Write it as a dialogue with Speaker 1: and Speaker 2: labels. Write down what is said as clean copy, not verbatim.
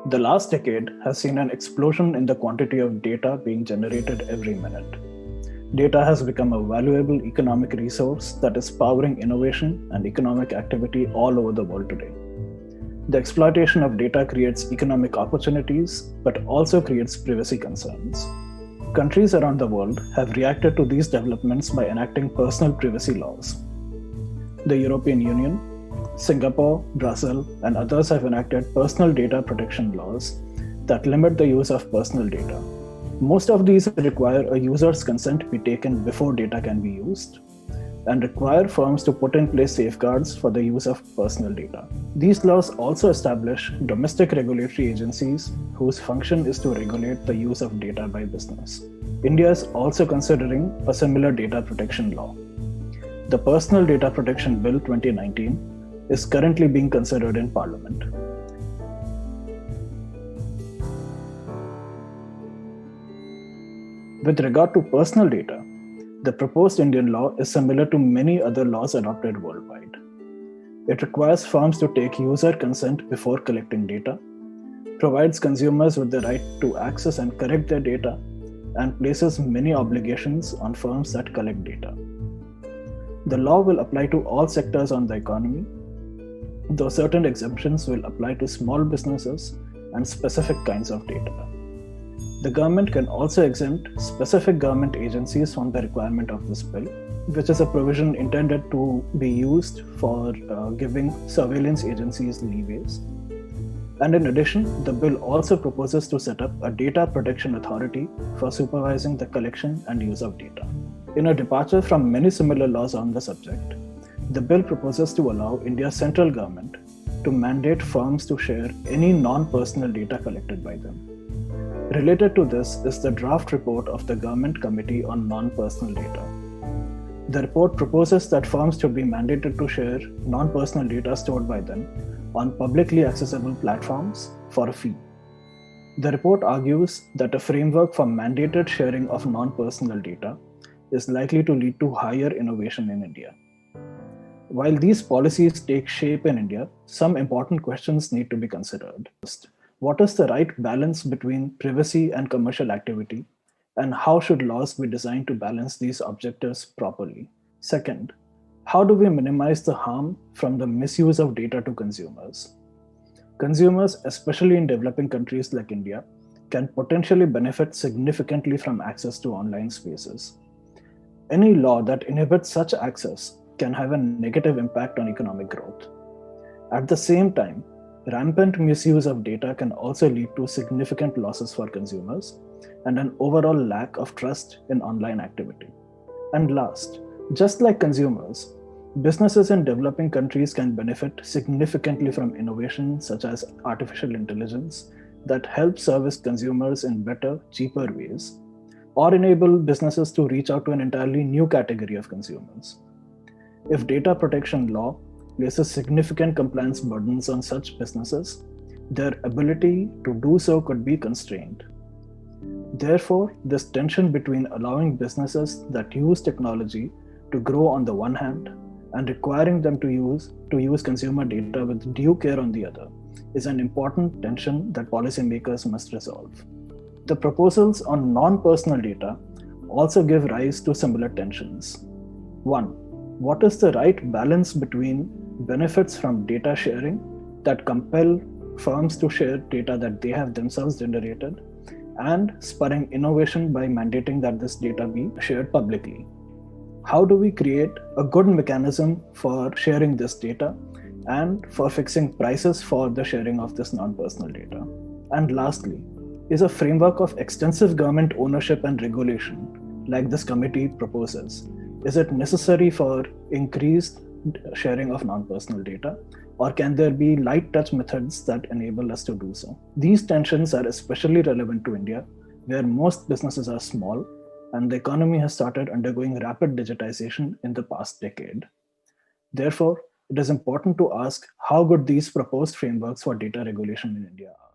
Speaker 1: The last decade has seen an explosion in the quantity of data being generated every minute. Data has become a valuable economic resource that is powering innovation and economic activity all over the world today. The exploitation of data creates economic opportunities, but also creates privacy concerns. Countries around the world have reacted to these developments by enacting personal privacy laws. The European Union, Singapore, Brazil, and others have enacted personal data protection laws that limit the use of personal data. Most of these require a user's consent be taken before data can be used, and require firms to put in place safeguards for the use of personal data. These laws also establish domestic regulatory agencies whose function is to regulate the use of data by business. India is also considering a similar data protection law. The Personal Data Protection Bill 2019 is currently being considered in Parliament. With regard to personal data, the proposed Indian law is similar to many other laws adopted worldwide. It requires firms to take user consent before collecting data, provides consumers with the right to access and correct their data, and places many obligations on firms that collect data. The law will apply to all sectors on the economy, though certain exemptions will apply to small businesses and specific kinds of data. The government can also exempt specific government agencies from the requirement of this bill, which is a provision intended to be used for giving surveillance agencies leeways. And in addition, the bill also proposes to set up a data protection authority for supervising the collection and use of data. In a departure from many similar laws on the subject, the bill proposes to allow India's central government to mandate firms to share any non-personal data collected by them. Related to this is the draft report of the Government Committee on Non-Personal Data. The report proposes that firms should be mandated to share non-personal data stored by them on publicly accessible platforms for a fee. The report argues that a framework for mandated sharing of non-personal data is likely to lead to higher innovation in India. While these policies take shape in India, some important questions need to be considered. First, what is the right balance between privacy and commercial activity, and how should laws be designed to balance these objectives properly? Second, how do we minimize the harm from the misuse of data to consumers? Consumers, especially in developing countries like India, can potentially benefit significantly from access to online spaces. Any law that inhibits such access can have a negative impact on economic growth. At the same time, rampant misuse of data can also lead to significant losses for consumers and an overall lack of trust in online activity. And last, just like consumers, businesses in developing countries can benefit significantly from innovation such as artificial intelligence that help service consumers in better, cheaper ways, or enable businesses to reach out to an entirely new category of consumers. If data protection law places significant compliance burdens on such businesses, their ability to do so could be constrained. Therefore, this tension between allowing businesses that use technology to grow on the one hand and requiring them to use consumer data with due care on the other is an important tension that policymakers must resolve. The proposals on non-personal data also give rise to similar tensions. 1. What is the right balance between benefits from data sharing that compel firms to share data that they have themselves generated, and spurring innovation by mandating that this data be shared publicly? How do we create a good mechanism for sharing this data and for fixing prices for the sharing of this non-personal data? And lastly, is a framework of extensive government ownership and regulation, like this committee proposes, is it necessary for increased sharing of non-personal data, or can there be light touch methods that enable us to do so? These tensions are especially relevant to India, where most businesses are small and the economy has started undergoing rapid digitization in the past decade. Therefore, it is important to ask how good these proposed frameworks for data regulation in India are.